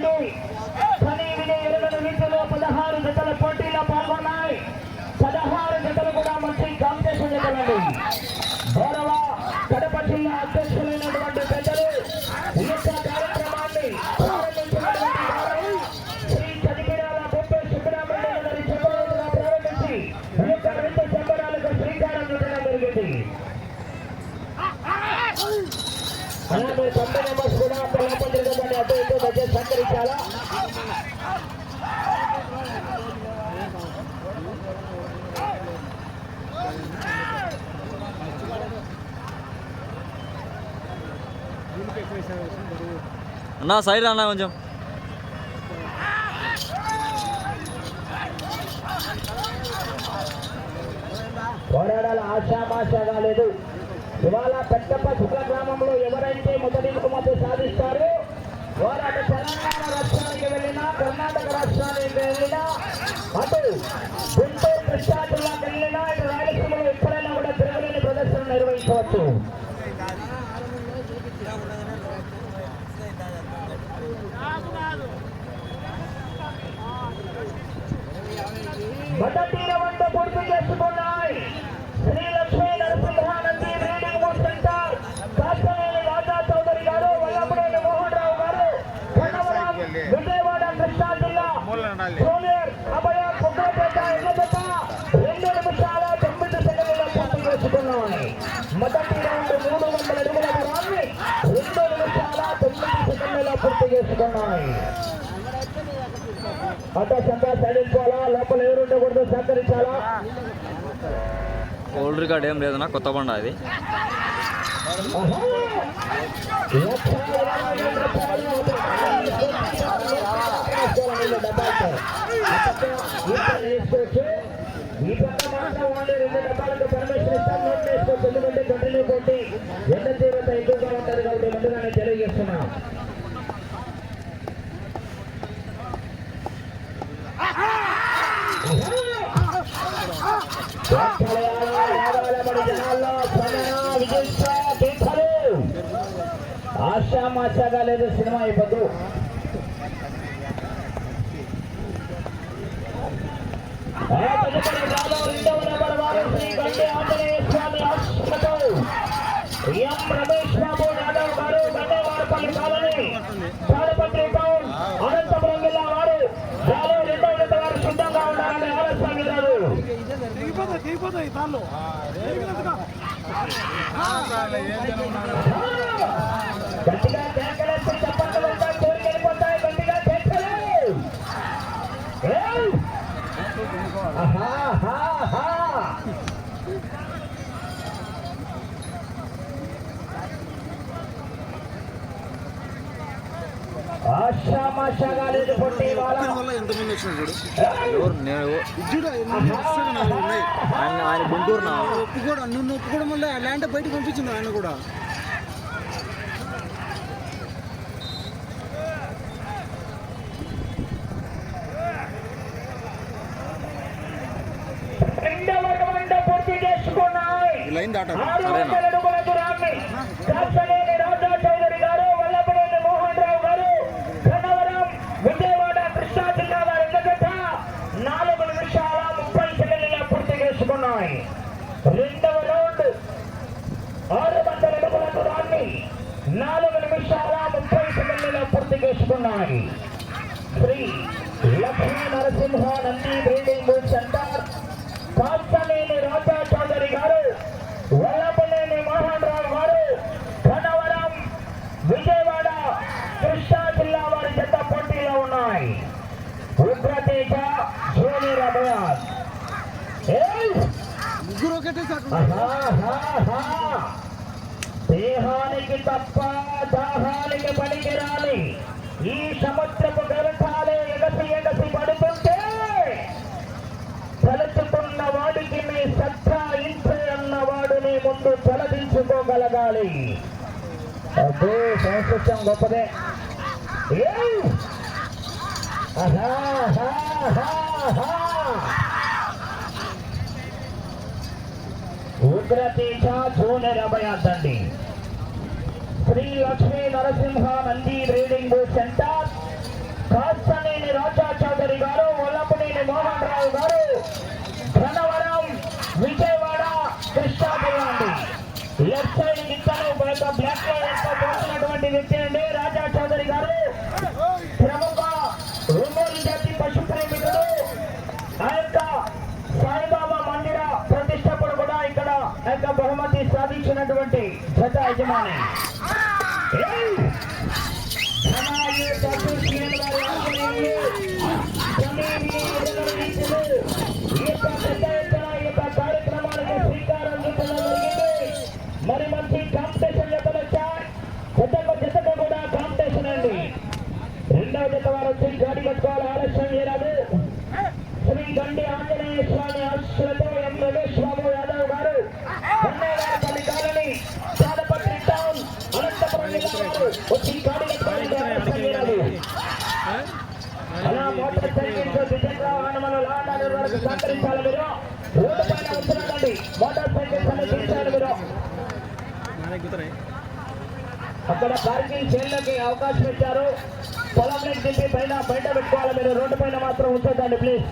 జరిగింది. కానీ వినే ఎరుగని రీతిలో 16 జతల పోటీలో పాల్గొన్నాయి. 16 జతలు కూడా మంచి కాంపిటీషన్ జతలండి. గౌరవ కడప జిల్లా అధ్యక్షులైనటువంటి పెద్దలు ఈ యొక్క కార్యక్రమాన్ని ప్రారంభించినటువంటి వారు శ్రీ చదిపిరాల బొప్పే సుబ్బరామరెడ్డి గారి చెప్పలుగా ప్రారంభించి ఈ యొక్క 2 సంబరాలకు శ్రీకారం చుట్టడం జరిగింది. అలాగే 90 మెంబర్స్ కూడా లోపల జరగబడి అటు ఇటు మధ్య సహకరించాలా. అన్నా సైడ్ అన్నా కొంచెం పోరాడాల ఆశామాషగా లేదు. ఇవాళ పెద్దప్ప శుక్ల గ్రామంలో ఎవరైతే మొదటి బహుమతి సాధిస్తారో వారు అటు తెలంగాణ రాష్ట్రానికి వెళ్ళినా కర్ణాటక రాష్ట్రానికి వెళ్ళినా అటు గుంటూరు కృష్ణా జిల్లాకి వెళ్ళినా ఇటు రాయలసీమలో ఎక్కడైనా కూడా తిరగలేని ప్రదర్శన నిర్వహించవచ్చు. మొదటి రౌండ్ పూర్తి చేసుకున్నాయి. Sri Lakshmi Narasimhanandi breeding booth centre Kastaneni Raja Chowdary garu, Vallabhaneni Mohan Rao గారు, కన్నవరం విజయవాడ కృష్ణా జిల్లా జూనియర్ అభయ కుక్కపేట ఎల్లజత 2 నిమిషాల 9 సెకండ్లలో పూర్తి చేసుకున్నాయి. మొదటి రౌండ్ 300 అడుగుల దూరాన్ని 2 నిమిషాల 9 సెకండ్లలో పూర్తి చేసుకున్నాయి. అటో సంతా సైడించుకోవాలా, లోపల ఎవరు ఉండకూడదు, సహకరించాలా. ఓల్డ్ రికార్డ్ ఏం లేదన్నా, కొత్త బండ అది. ఈ పక్క మాత్రం ఓన్లీ 2 డబ్బాలకు పర్మిషన్ ఇస్తాం. నోట్ వేసుకోవచ్చు, ఎందుకంటే కంటిన్యూ కొట్టి ఎండ తీవ్రత ఎక్కువగా ఉంటుంది కాబట్టి ముందుగానే తెలియజేస్తున్నాం. ఆశామాషాగా లేదు, సినిమా అయిపోద్దు. రెండవ నెంబర్ వారు శ్రీ గండి ఆంజనేయ స్వామి హాస్పిటల్ ఎం రమేష్ బాబు యాదవ్ గారు, గండేవారపల్లి కాలనీ, తాడపత్రి టౌన్, అనంతపురం జిల్లా వారు. వారు రెండవ జత వారు సిద్ధంగా ఉండాలని ఆలస్యం లేదు. గట్టిగా కేకలేసి చప్పట్లు కొడతాయి, కోరిక వెళ్ళిపోతాయి. గట్టిగా కేకలు. ఆశామాషాగా లేదు పొట్టి వాళ్ళ ఎంతమంది వచ్చినాడు ఆయన గుంటూరు ఒప్పుకోవడం, నువ్వు ఒప్పుకోవడం వల్ల ల్యాండ్ బయటకు పంపించింది ఆయన కూడా. లైన్ దాటాలి. రాజా చౌదరి గారు, వల్లభనేని మోహన్ రావు గారు, కన్నవరం విజయవాడ కృష్ణా జిల్లా వారి జత 4 నిమిషాల 30 సెకండ్లలో పూర్తి చేసుకున్నాయి. రెండవ రౌండ్ 600 అడుగుల దూరాన్ని 4 నిమిషాల 30 సెకండ్లలో పూర్తి చేసుకున్నాయి. Sri Lakshmi Narasimhanandi breeding booth centre Kastaneni Raja Chowdary garu, Vallabhaneni Mohan Rao గారు, కన్నవరం విజయవాడ కృష్ణా జిల్లా వారి జత పోటీలో ఉన్నాయి. ఉగ్రతేజ జూనియర్ అభయాస్ ముగ్గురు ఒకటే దేహానికి తప్ప దాహానికి పనికిరాని ఈ సముద్రపు గరటాలే ఎగసి పడుతుంటే తలుచుకున్న వాడికి మీ సత్తా ఇంతే అన్నవాడు నీ ముందు తలదించుకోగలగాలి. అదే సంస్కృత్యం గొప్పదే. ఉగ్రతేజ జూనియర్ అభయాస్ అండి. Sri Lakshmi Narasimhanandi breeding booth centre చేస్తున్నటువంటి జత యజమాని కార్యక్రమానికి శ్రీకారం చుట్టడం జరిగింది. మరి మంచి కాంపిటీషన్ జతకు కూడా కాంపిటీషన్ అండి. రెండవ జత వారు వచ్చి గాడి కట్టుకోవాలి, ఆలస్యం చేయరాదు. శ్రీ గండి ఆంజనేయ స్వామి ఆశీస్సులతో ఎం రమేష్ బాబు యాదవ్ గారు కన్నేవారిపల్లి కాలనీ తాడపత్రి టౌన్ అనంతపురం జిల్లా వారు వచ్చి గాడి కట్టుకోవాలి, ఆలస్యం చేయరాదు. అలా మోటార్ సైకిల్స్ విజయంగా వాహనములు లాండాలి వరకు సహకరించాలి. మీరు రోడ్డు పైన ఉంటున్నారండి, మోటార్ సైకిల్స్ అన్ని తీర్చాలి. మీరు అక్కడ పార్కింగ్ చేయడానికి అవకాశం ఇచ్చారు. పొలంలోకి దింపి బయట పెట్టుకోవాలి. మీరు రోడ్డు పైన మాత్రం ఉంచొద్దండి ప్లీజ్.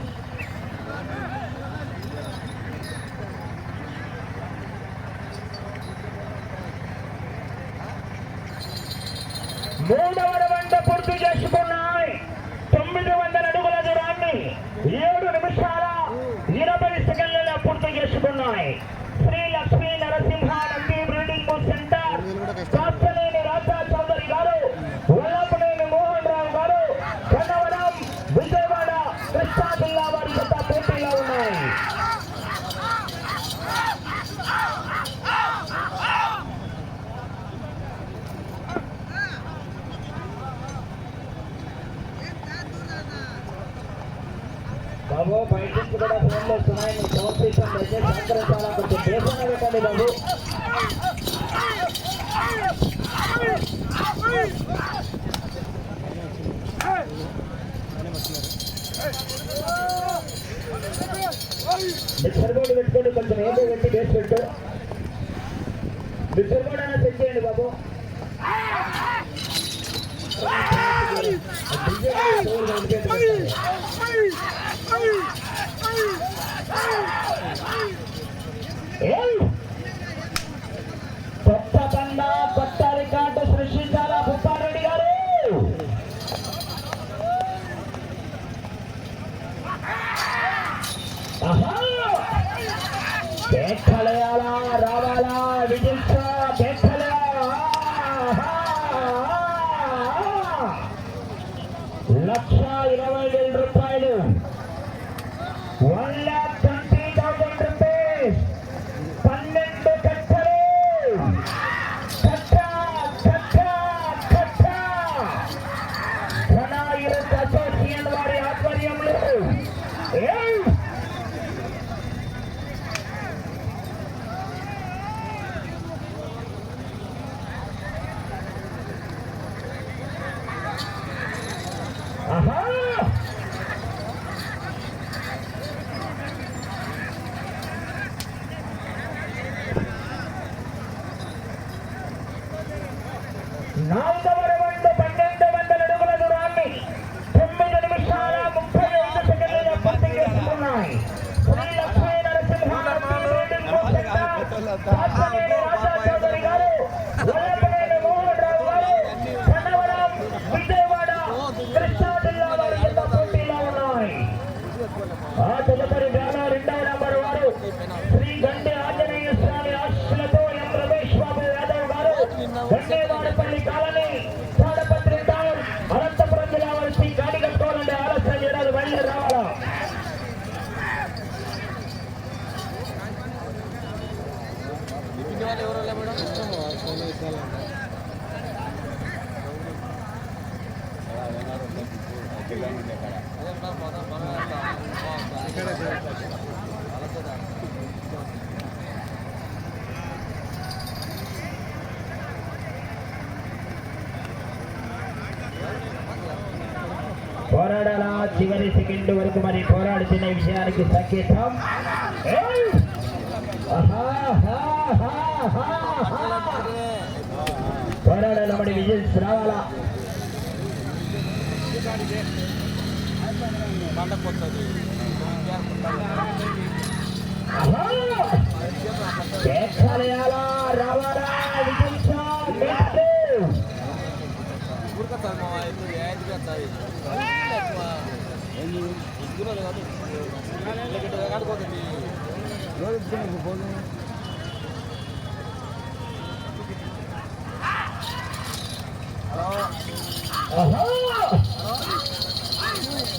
మూడవ రౌండ్ పూర్తి చేసుకున్నాయి. 900 అడుగుల దూరాన్ని 7 నిమిషాల 20 సెకండ్లలో పూర్తి చేసుకున్నాయి. శ్రీ లక్ష్మీ నరసింహ నంది బ్రీడింగ్ సెంటర్ కాస్తలేని రాజా చౌదరి గారు, వల్లపునేని మోహన్ రావు గారు, కన్నవరం విజయవాడ కృష్ణా జిల్లా వారి జత పోటీలో ఉన్నాయి. బాబు బయట నుంచి కూడా ఫోన్లు వస్తున్నాయి. కాంపిటీషన్ అయితే సహకరించాలా, కొంచెం దేశంగా పెట్టండి బాబు. బిచ్చర్బోర్డు పెట్టుకోండి, కొంచెం ఏదో పెట్టి బేస్ పెట్టు. బిచ్చర్బోర్డు అయినా సెట్ చేయండి బాబు. కొత్త బండ కొత్త రికార్డు సృష్టించాలా పుప్పారెడ్డి గారు. కేకలేయాలా, రావాలా, విజిల్సా, కేకలేయాలా. 1,20,000 రూపాయలు, 1,20,000 రూపీస్. 12 కట్టలు. ఘనాయురత్ అసోసియేషన్ వారి ఆధ్వర్యంలో నాలుగవ రౌండ్ 1,200 అడుగుల దూరాన్ని 9 నిమిషాల 35 సెకండ్లలో పూర్తి చేసుకున్నాయి. శ్రీ లక్ష్మీ నరసింహ కాస్తలేని రాజా చౌదరి గారు, వల్లపునేని మోహన్ రావు గారు, కన్నవరం విజయవాడ కృష్ణా జిల్లా వారి జత పోటీలో ఉన్నాయి. ఆ తదుపరి వేళ 2వ నంబర్ వారు శ్రీ గండి ఆంజనేయ స్వామి ఆశీస్సులతో ఎం రమేష్ బాబు యాదవ్ గారు, గండేవాడపల్లి కాలనీ తాడపత్రి టౌన్ అనంతపురం జిల్లా వారి గాడి కట్టుకోవాలంటే ఆలస్యం చేయడానికి బయలుదేరి రావాలా. పోరాడాలా చివరి సెకండ్ వరకు మరి పోరాడుతున్న విషయానికి సంకేతం. పోరాడాల మరి విజయ్ రావాలా. రావాలా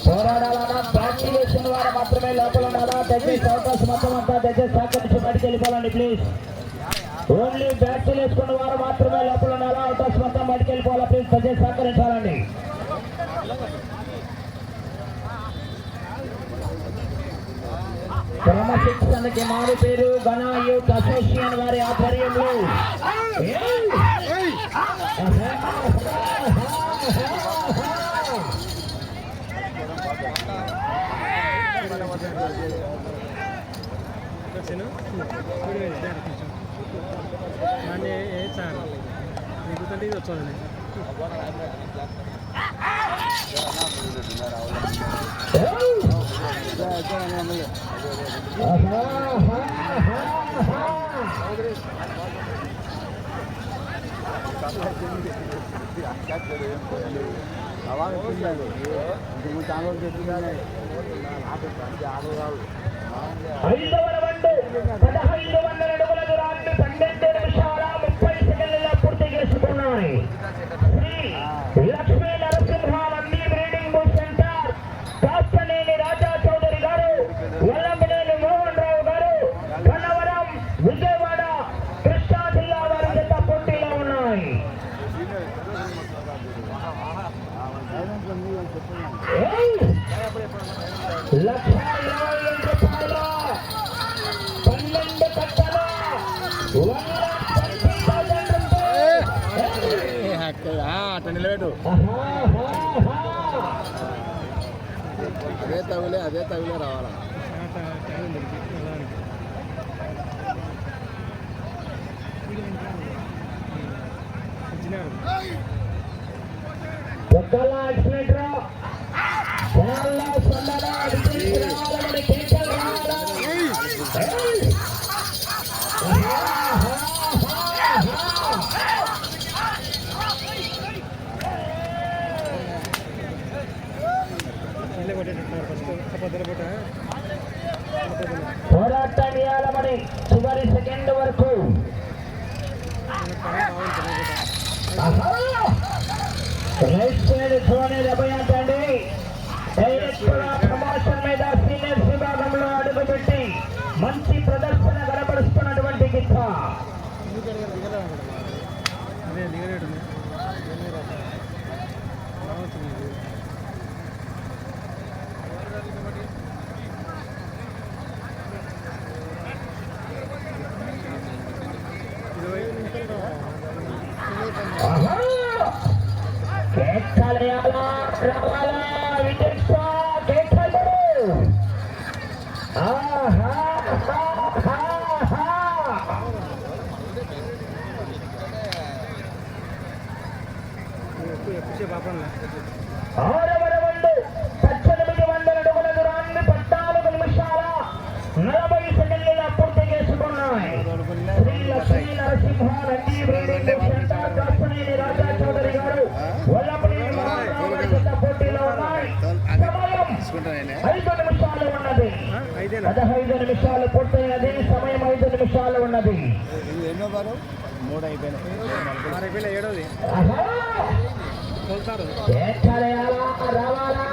పోరాడాలన్నా బ్యాటింగ్ వేసిన వారు మాత్రమే లోపల ఉండాలా. దయచేసి అవకాశం మొత్తం అంతా దయచేసి సహకరించి బయటికి వెళ్ళిపోవాలండి ప్లీజ్. ఓన్లీ బ్యాటింగ్ వేసుకున్న వారు మాత్రమే లోపల ఉండాలా. అవకాశం మొత్తం బయటికి వెళ్ళిపోవాలా ప్లీజ్. దయచేసి సహకరించాలండి. క్రమశిక్షణకి మారు పేరు ఘన యూత్ అసోసియేషన్ వారి ఆధ్వర్యంలో ఐదవ రౌండ్ 1500 అడుగుల దూరాన్ని 12 నిమిషాల 30 సెకండ్లలో పూర్తి చేసుకున్నాయి. Sri Lakshmi Narasimha Nandi breeding bull centre Kastaneni Raja Chowdary garu, Vallabhaneni Mohan Rao గారు, గన్నవరం విజయవాడ కృష్ణా జిల్లా వారి జత పోటీలో ఉన్నాయి. అట్లా నిలబెట్టు. అదే తగులే రావాలా. పోరాటాన్ని ఆలమని చివరి సెకండ్ వరకు అభయాంటండి. డైరెక్ట్ ప్రమోషన్ మీద సీనియర్స్ విభాగంలో అడుగుపెట్టి మంచి ప్రదర్శన కనబరుస్తున్నటువంటి గిత్త ఆరవ రౌండ్ 1800 అడుగుల దూరాన్ని 14 నిమిషాల 40 సెకండ్లలో పూర్తి చేసుకున్నాయి. శ్రీ లక్ష్మీ నరసింహ నంది బ్రీడింగ్ సెంటర్ కాస్తనేని రాజా చౌదరి గారు, వల్లంబినేని మోహన్ రావు గారి జత పోటీలో ఉన్నాయి. సమయం 5 నిమిషాలు ఉన్నది. 15 నిమిషాలు పూర్తయినది. సమయం 5 నిమిషాలు ఉన్నది. రావాలా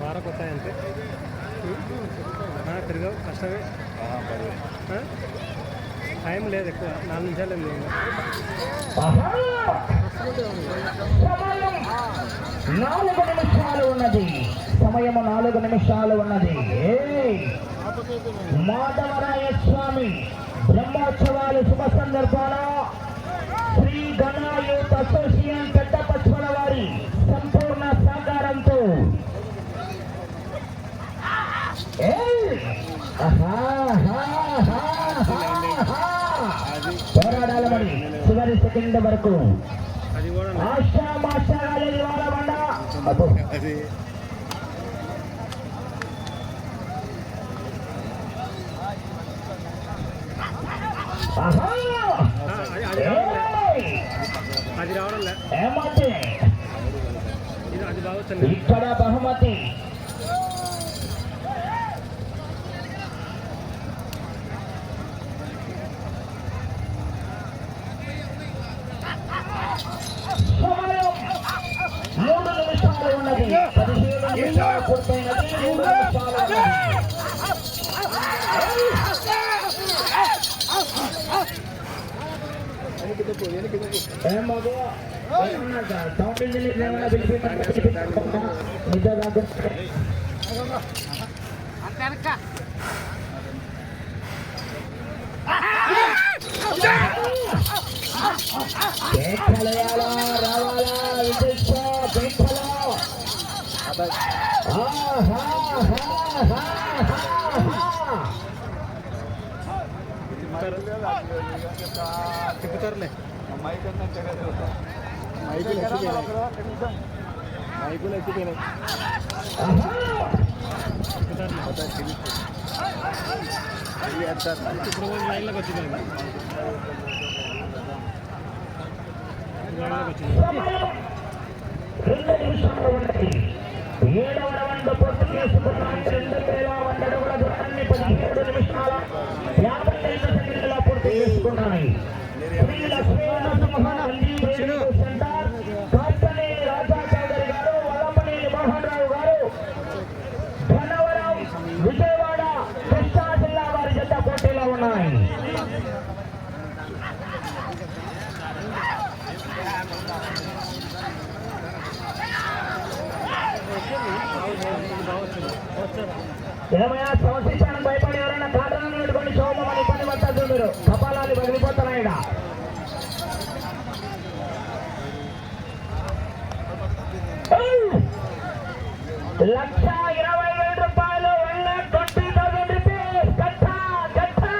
వారకొత్తాయంటే తిరగవు, కష్టమే. టైం లేదు ఎక్కువ, 4 నిమిషాలు ఏం లేదు. సమయం 4 నిమిషాలు ఉన్నది. సమయం 4 నిమిషాలు ఉన్నది. మాధవరాయ స్వామి బ్రహ్మోత్సవాలు శుభ సందర్భాల శ్రీ ఘన యూత్ అసోసియేషన్ పెద్దపచ్చల వారి సంపూర్ణ సహకారంతో పోరాడాలని చివరి సెకండ్ వరకు ఆశా మాషా గాలి వారబండ అది రావడం ఏమతి అది బాగుంది ఇక్కడ బహుమతి సమయం 3 నిమిషాలు ఉన్నది 17 నిమిషాలు పూర్తయినది 3 నిమిషాలు సౌండ్ ఇంజనీర్ ఏమైనా రావాలా తిప్పుతారులే మైకులు ఎక్కిపోయినాయి ఇప్పుడు లైన్లోకి వచ్చిపోయింది రెండు నిమిషాలు ఉన్నది 7వ రౌండ్ పూర్తి చేసుకున్నాయి 2000 అడుగుల దూరాన్ని 17 నిమిషాల 52 సెకండ్ల పూర్తి చేసుకున్నాయి శ్రీ లక్ష్మీ నరసింహనంది రేడియో సెంటర్ కాస్తనేని రాజా చౌదరి గారు వల్లపనేని మోహన్ రావు గారు ధనవరం విజయవాడ కృష్ణా జిల్లా వారి జత పోటీలో ఉన్నాయి ఏమైనా సంవత్సరానికి భయపడి ఎవరైనా కాటలను పెట్టుకొని శోభమని ఇబ్బంది పడతారు మీరు కపాలాలు పగిలిపోతున్నాయి ఈడ. ₹1,20,000 1,20,000 గట్టా గట్టా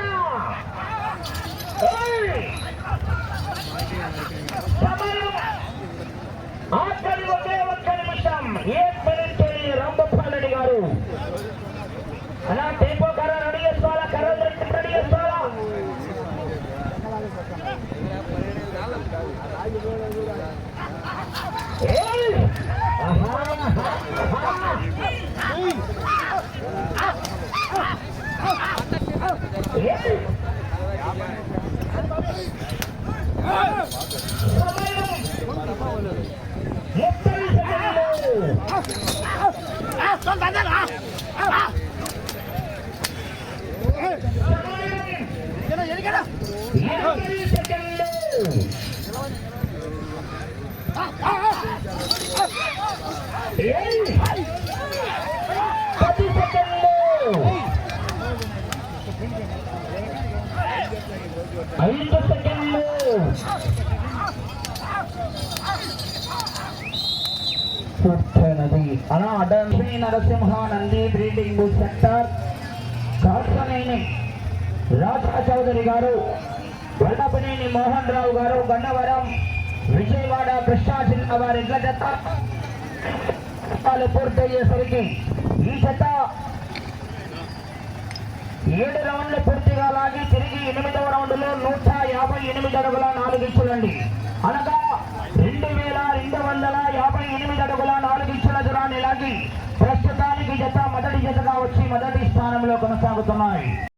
ఆఖరి ఒకే ఒక్క నిమిషం 1 మినిట్ రాంగోపాల్ గారు అలా టేపో కర్ర రెడీ చేసుకోవాలా కర్ర రెడీ చేసుకోవాలా అలా శ్రీ నరసింహానంది బ్రీడింగ్ సెంటర్ కాసనేని రాజా చౌదరి గారు వల్లపనేని మోహన్ రావు గారు గన్నవరం విజయవాడ కృష్ణా జిల్లా వారి జత పూర్తయ్యేసరికి ఈ జత 7 రౌండ్లు పూర్తిగా లాగి తిరిగి 8వ రౌండ్లో 158 అడుగుల 4 ఇంచులండి అనగా 2,258 అడుగుల 4 ఇంచుల దూరాన్ని లాగి ప్రస్తుతానికి జత మొదటి జతగా వచ్చి మొదటి స్థానంలో కొనసాగుతున్నాయి.